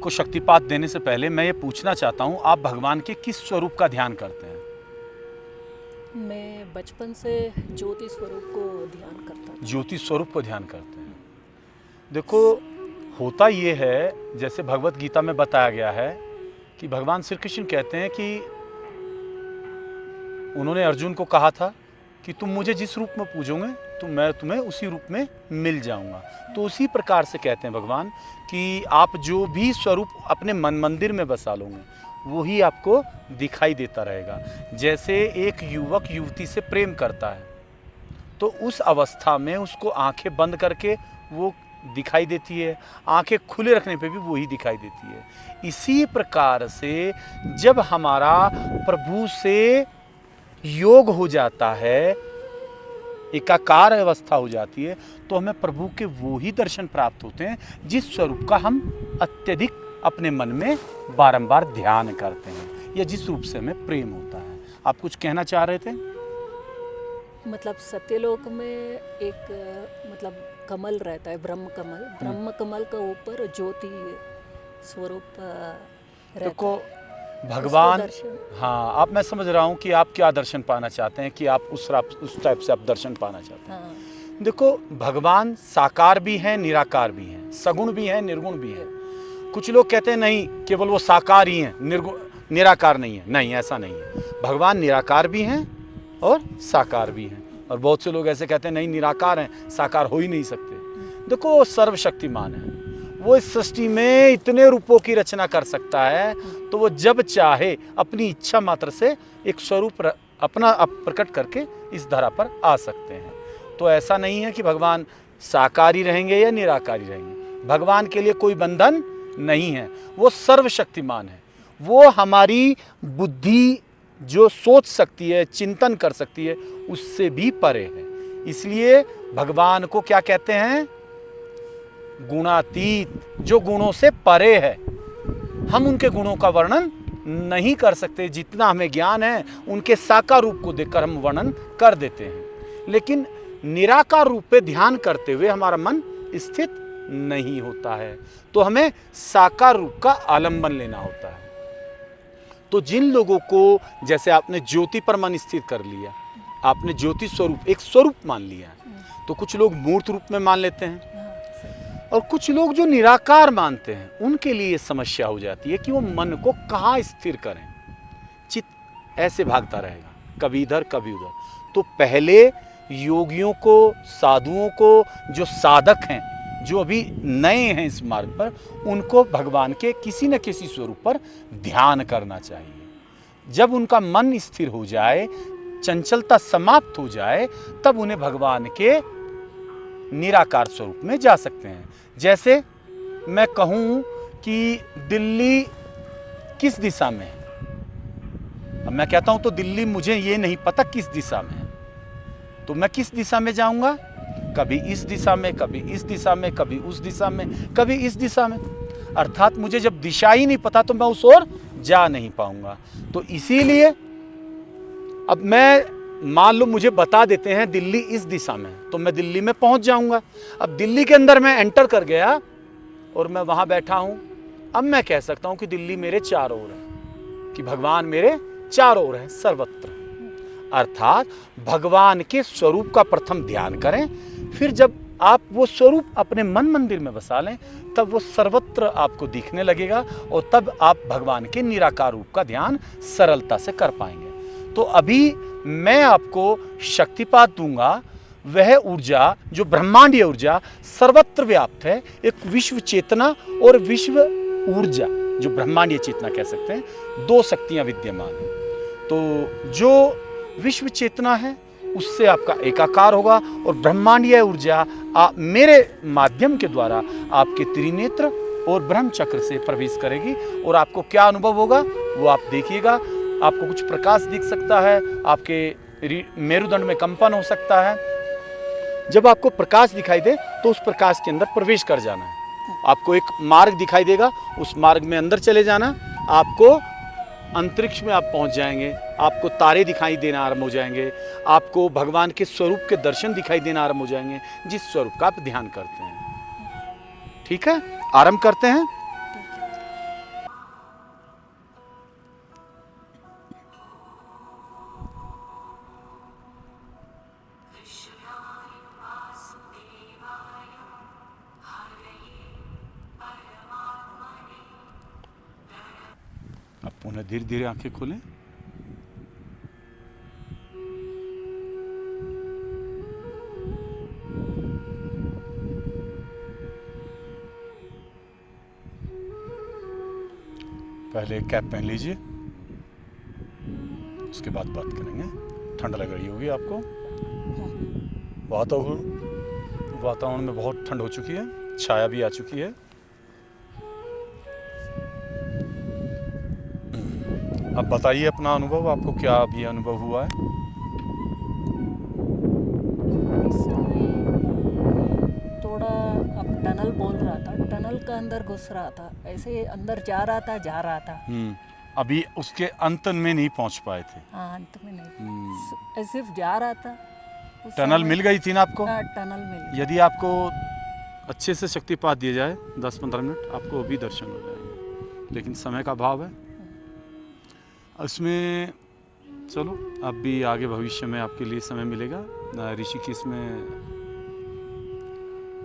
आपको शक्तिपात देने से पहले मैं ये पूछना चाहता हूँ, आप भगवान के किस स्वरूप का ध्यान करते हैं? मैं बचपन से ज्योति स्वरूप को ध्यान करता था। ज्योति स्वरूप को ध्यान करते हैं। देखो, होता ये है, जैसे भगवत गीता में बताया गया है कि भगवान श्री कृष्ण कहते हैं कि उन्होंने अर्जुन को कहा था कि तुम मुझे जिस रूप में पूजोगे तो मैं तुम्हें उसी रूप में मिल जाऊंगा। तो उसी प्रकार से कहते हैं भगवान कि आप जो भी स्वरूप अपने मन मंदिर में बसा लोगे वही आपको दिखाई देता रहेगा। जैसे एक युवक युवती से प्रेम करता है तो उस अवस्था में उसको आंखें बंद करके वो दिखाई देती है, आंखें खुले रखने पे भी वही दिखाई देती है। इसी प्रकार से जब हमारा प्रभु से योग हो जाता है, एकाकार अवस्था हो जाती है, तो हमें प्रभु के वो ही दर्शन प्राप्त होते हैं जिस स्वरूप का हम अत्यधिक अपने मन में बारंबार ध्यान करते हैं या जिस रूप से हमें प्रेम होता है। आप कुछ कहना चाह रहे थे? मतलब सत्यलोक में एक मतलब कमल रहता है, ब्रह्म कमल। ब्रह्म कमल का ऊपर ज्योति स्वरूप रहता देखो है। भगवान, उसको दर्शन, हाँ, आप, मैं समझ रहा हूँ कि आप क्या दर्शन पाना चाहते हैं, कि आप उस टाइप से आप दर्शन पाना चाहते हैं। हाँ, देखो, भगवान साकार भी हैं, निराकार भी हैं, सगुण भी हैं, निर्गुण भी हैं। कुछ लोग कहते हैं नहीं, केवल वो साकार ही हैं, निर्गुण निराकार नहीं है। नहीं, ऐसा नहीं है। भगवान निराकार भी हैं और साकार भी हैं। और बहुत से लोग ऐसे कहते हैं नहीं, निराकार हैं, साकार हो ही नहीं सकते। देखो, वो सर्वशक्तिमान है, वो इस सृष्टि में इतने रूपों की रचना कर सकता है, तो वो जब चाहे अपनी इच्छा मात्र से एक स्वरूप अपना प्रकट करके इस धरा पर आ सकते हैं। तो ऐसा नहीं है कि भगवान साकारी रहेंगे या निराकारी रहेंगे। भगवान के लिए कोई बंधन नहीं है, वो सर्वशक्तिमान है। वो हमारी बुद्धि जो सोच सकती है, चिंतन कर सकती है, उससे भी परे है। इसलिए भगवान को क्या कहते हैं? गुणातीत, जो गुणों से परे है। हम उनके गुणों का वर्णन नहीं कर सकते। जितना हमें ज्ञान है उनके साकार रूप को देखकर हम वर्णन कर देते हैं, लेकिन निराकार रूप पे ध्यान करते हुए हमारा मन स्थित नहीं होता है। तो हमें साकार रूप का आलंबन लेना होता है। तो जिन लोगों को, जैसे आपने ज्योति पर मन स्थिर कर लिया, आपने ज्योति स्वरूप एक स्वरूप मान लिया, तो कुछ लोग मूर्त रूप में मान लेते हैं, और कुछ लोग जो निराकार मानते हैं उनके लिए समस्या हो जाती है कि वो मन को कहाँ स्थिर करें। चित्त ऐसे भागता रहेगा, कभी इधर कभी उधर। तो पहले योगियों को, साधुओं को, जो साधक हैं, जो अभी नए हैं इस मार्ग पर, उनको भगवान के किसी न किसी स्वरूप पर ध्यान करना चाहिए। जब उनका मन स्थिर हो जाए, चंचलता समाप्त हो जाए, तब उन्हें भगवान के निराकार स्वरूप में जा सकते हैं। जैसे मैं कहूँ कि दिल्ली किस दिशा में है, अब मैं कहता हूँ तो दिल्ली मुझे ये नहीं पता किस दिशा में है, तो मैं किस दिशा में जाऊँगा? कभी इस दिशा में, कभी इस दिशा में, कभी उस दिशा में, कभी इस दिशा में। अर्थात मुझे जब दिशा ही नहीं पता तो मैं उस ओर जा नहीं पाऊंगा। तो इसीलिए अब मैं, मान लो मुझे बता देते हैं दिल्ली इस दिशा में, तो मैं दिल्ली में पहुंच जाऊंगा। अब दिल्ली के अंदर मैं एंटर कर गया और मैं वहां बैठा हूं, अब मैं कह सकता हूं कि दिल्ली मेरे चारों ओर है, कि भगवान मेरे चारों ओर है, सर्वत्र। अर्थात भगवान के स्वरूप का प्रथम ध्यान करें, फिर जब आप वो स्वरूप अपने मन मंदिर में बसा लें, तब वो सर्वत्र आपको दिखने लगेगा, और तब आप भगवान के निराकार रूप का ध्यान सरलता से कर पाएंगे। तो अभी मैं आपको शक्तिपात दूंगा, वह ऊर्जा जो ब्रह्मांडीय ऊर्जा सर्वत्र व्याप्त है, एक विश्व चेतना और विश्व ऊर्जा, जो ब्रह्मांडीय चेतना कह सकते हैं, दो शक्तियां विद्यमान हैं। तो जो विश्व चेतना है उससे आपका एकाकार होगा, और ब्रह्मांडीय ऊर्जा मेरे माध्यम के द्वारा आपके त्रिनेत्र और ब्रह्म चक्र से प्रवेश करेगी, और आपको क्या अनुभव होगा वो आप देखिएगा। आपको कुछ प्रकाश दिख सकता है, आपके मेरुदंड में कंपन हो सकता है। जब आपको प्रकाश दिखाई दे तो उस प्रकाश के अंदर प्रवेश कर जाना है। आपको एक मार्ग दिखाई देगा, उस मार्ग में अंदर चले जाना। आपको अंतरिक्ष में आप पहुंच जाएंगे, आपको तारे दिखाई देना आरंभ हो जाएंगे, आपको भगवान के स्वरूप के दर्शन दिखाई देना आरंभ हो जाएंगे, जिस स्वरूप का आप ध्यान करते हैं। ठीक है, आरंभ करते हैं। अब पुनः धीरे धीरे आंखें खोलें। पहले कैप पहन लीजिए, उसके बाद बात करेंगे। ठंड लग रही होगी आपको। वातावरण में बहुत ठंड हो चुकी है, छाया भी आ चुकी है। अब बताइए अपना अनुभव, आपको क्या अभी अनुभव हुआ है? इस समय थोड़ा अब टनल बोल रहा था, टनल का अंदर घुस रहा था, ऐसे अंदर जा रहा था। अभी उसके अंत में नहीं पहुंच पाए थे। हाँ, अंत में नहीं, सिर्फ जा रहा था। उस टनल समय- मिल गई थी ना आपको? हाँ, टनल मिल गई। यदि आपको अच्छे से शक्तिपात दिया जाए 10-15 मिनट, आपको अभी दर्शन हो जाएंगे, लेकिन समय का अभाव है उसमें। चलो, अब भी आगे भविष्य में आपके लिए समय मिलेगा। ऋषिकेश में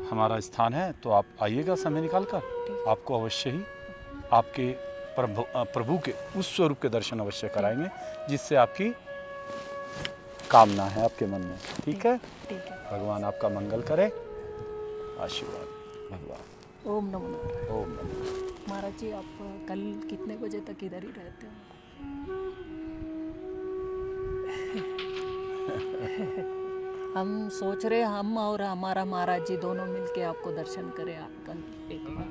हमारा स्थान है, तो आप आइएगा समय निकाल कर। आपको अवश्य ही आपके प्रभु के उस स्वरूप के दर्शन अवश्य कराएंगे जिससे आपकी कामना है आपके मन में। ठीक है? ठीक है। भगवान आपका मंगल करे। आशीर्वाद भगवान। ओम नमो नारायण। ओम नमः। महाराज जी, आप कल कितने बजे तक इधर ही रहते हो? हम सोच रहे, हम और हमारा महाराज जी दोनों मिलके आपको दर्शन करें कल एक बार।